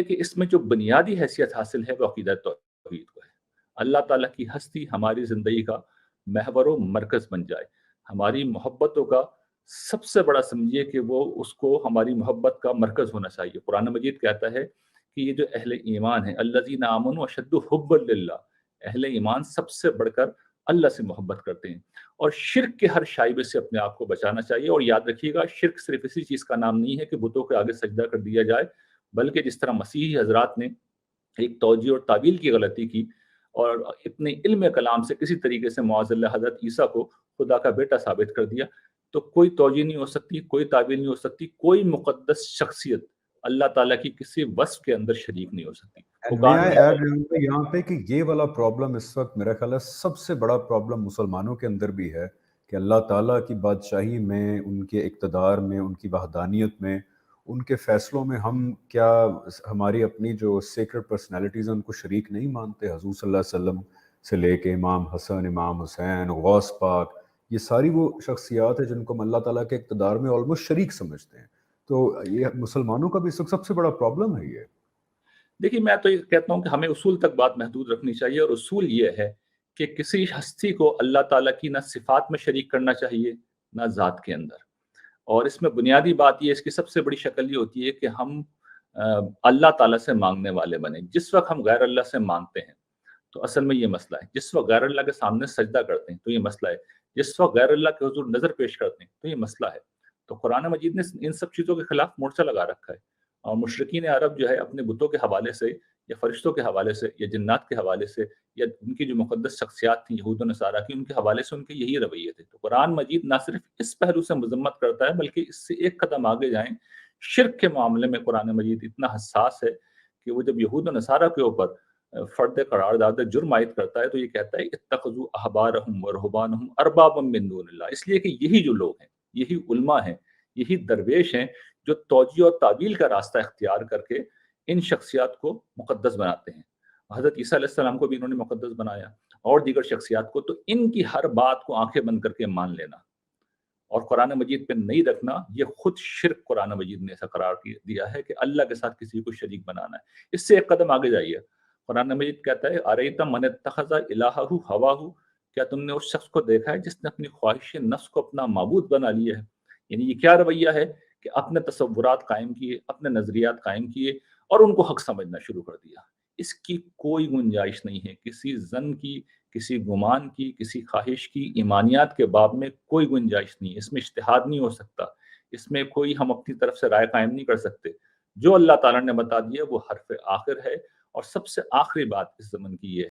کہ اس میں جو بنیادی حیثیت حاصل ہے وہ عقیدہ توحید کو ہے۔ اللہ تعالیٰ کی ہستی ہماری زندگی کا محور و مرکز بن جائے، ہماری محبتوں کا سب سے بڑا سمجھیے کہ وہ اس کو ہماری محبت کا مرکز ہونا چاہیے۔ قرآن مجید کہتا ہے کہ یہ جو اہل ایمان ہیں، الذین آمنوا اشد حبا للہ، اہل ایمان سب سے بڑھ کر اللہ سے محبت کرتے ہیں، اور شرک کے ہر شائبے سے اپنے آپ کو بچانا چاہیے۔ اور یاد رکھیے گا، شرک صرف اسی چیز کا نام نہیں ہے کہ بتوں کے آگے سجدہ کر دیا جائے، بلکہ جس طرح مسیحی حضرات نے ایک توجیہ اور تعویل کی غلطی کی اور اتنے علم کلام سے کسی طریقے سے معاذ اللہ حضرت عیسیٰ کو خدا کا بیٹا ثابت کر دیا، تو کوئی توجیہ نہیں ہو سکتی، کوئی تعویل نہیں ہو سکتی، کوئی مقدس شخصیت اللہ تعالیٰ کی کسی وصف کے اندر شریک نہیں ہو سکتی۔ وہ اینڈ مے کہا آئی نہیں ایڈ یہاں پہ کہ یہ والا پرابلم اس وقت میرا خیال ہے سب سے بڑا پرابلم مسلمانوں کے اندر بھی ہے کہ اللہ تعالیٰ کی بادشاہی میں، ان کے اقتدار میں، ان کی وحدانیت میں، ان کے فیصلوں میں ہم کیا ہماری اپنی جو سیکرڈ پرسنالٹیز ہیں ان کو شریک نہیں مانتے؟ حضور صلی اللہ علیہ وسلم سے لے کے امام حسن، امام حسین، غوث پاک، یہ ساری وہ شخصیات ہیں جن کو ہم اللہ تعالیٰ کے اقتدار میں آلموسٹ شریک سمجھتے ہیں۔ تو یہ مسلمانوں کا بھی اس وقت سب سے بڑا پرابلم ہے یہ۔ دیکھیے، میں تو یہ کہتا ہوں کہ ہمیں اصول تک بات محدود رکھنی چاہیے، اور اصول یہ ہے کہ کسی ہستی کو اللہ تعالیٰ کی نہ صفات میں شریک کرنا چاہیے نہ ذات کے اندر۔ اور اس میں بنیادی بات یہ، اس کی سب سے بڑی شکل یہ ہوتی ہے کہ ہم اللہ تعالیٰ سے مانگنے والے بنیں۔ جس وقت ہم غیر اللہ سے مانگتے ہیں تو اصل میں یہ مسئلہ ہے، جس وقت غیر اللہ کے سامنے سجدہ کرتے ہیں تو یہ مسئلہ ہے، جس وقت غیر اللہ کے حضور نظر پیش کرتے ہیں تو یہ مسئلہ ہے۔ تو قرآن مجید نے ان سب چیزوں کے خلاف مورچہ لگا رکھا ہے، اور مشرکین عرب جو ہے اپنے بتوں کے حوالے سے یا فرشتوں کے حوالے سے یا جنات کے حوالے سے یا ان کی جو مقدس شخصیات تھیں یہود و نصارہ کی، ان کے حوالے سے ان کے یہی رویے تھے۔ تو قرآن مجید نہ صرف اس پہلو سے مذمت کرتا ہے، بلکہ اس سے ایک قدم آگے جائیں، شرک کے معاملے میں قرآن مجید اتنا حساس ہے کہ وہ جب یہود و نصارہ کے اوپر فرد قرارداد جرم عائد کرتا ہے تو یہ کہتا ہے اتخذوا احبارهم ورهبانهم اربابا من دون اللہ، اس لیے کہ یہی جو لوگ ہیں، یہی علماء ہیں، یہی درویش ہیں جو توجیہ اور تعویل کا راستہ اختیار کر کے ان شخصیات کو مقدس بناتے ہیں۔ حضرت عیسیٰ علیہ السلام کو بھی انہوں نے مقدس بنایا، اور دیگر شخصیات کو۔ تو ان کی ہر بات کو آنکھیں بند کر کے مان لینا اور قرآن مجید پہ نہیں رکھنا، یہ خود شرک قرآن مجید نے ایسا قرار دیا ہے کہ اللہ کے ساتھ کسی کو شریک بنانا ہے۔ اس سے ایک قدم آگے جائیے، قرآن مجید کہتا ہے اَرَأَیْتَ مَنِ اتَّخَذَ إِلَٰهَهُ هَوَاهُ، کیا تم نے اس شخص کو دیکھا ہے جس نے اپنی خواہش نفس کو اپنا معبود بنا لیا ہے؟ یعنی یہ کیا رویہ ہے کہ اپنے تصورات قائم کیے، اپنے نظریات قائم کیے اور ان کو حق سمجھنا شروع کر دیا۔ اس کی کوئی گنجائش نہیں ہے، کسی ظن کی، کسی گمان کی، کسی خواہش کی، ایمانیات کے باب میں کوئی گنجائش نہیں، اس میں اجتہاد نہیں ہو سکتا، اس میں کوئی ہم اپنی طرف سے رائے قائم نہیں کر سکتے۔ جو اللہ تعالیٰ نے بتا دیا وہ حرف آخر ہے، اور سب سے آخری بات اس زمن کی یہ ہے